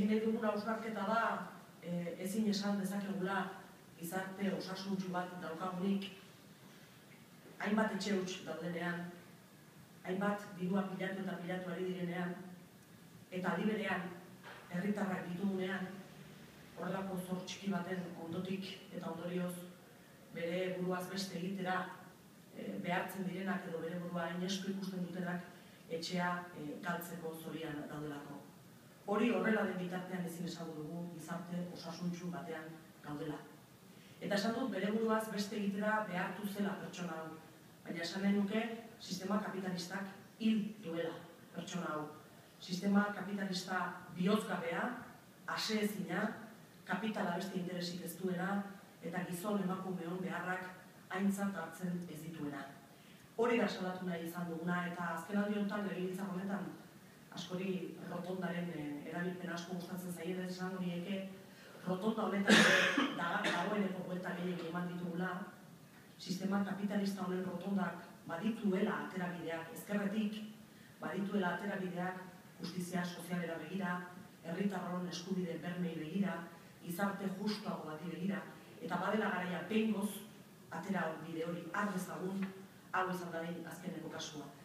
Egin nahi dugun hausnarketa da, ezin esan dezakegula gizarte osasuntsu bat daukagunik, hainbat etxe huts daudenean, hainbat dirua pilatu eta pilatu ari direnean, eta aldi berean, herritarrak ditugunean, horrelako zor txiki baten ondotik eta ondorioz bere buruaz beste egitera behartzen direnak edo bere burua inesku ikusten dutenak etxea galtzeko zorian daudelako. Hori horrela den bitartean ezin esango dugu gizarte osasuntsu batean gaudela. Eta esan dut bere buruaz beste egitera behartu zela pertsona hau. Baina esan nahi nuke sistema kapitalistak hil duela pertsona hau. Sistema kapitalista bihozgabea, aseezina, kapitala beste interesik ez duena eta gizon emakumeon beharrak aintzat hartzen ez dituena. Hori da salatu nahi izan duguna eta azken aldi honetan legebiltzar honetan askori rotondaren erabilpen asko gustatzen zaien ez esan horieke rotonda honetan dagoeneko buelta gehiago eman ditugula, sistema kapitalista honen rotondak badituela aterabideak ezkerretik, badituela aterabideak justizia sozialera begira, herritarron eskubide bermei begira, gizarte justuago bati begira, eta badela garaia behingoz atera bide hori har dezagun, hau izan da azkeneko kasua.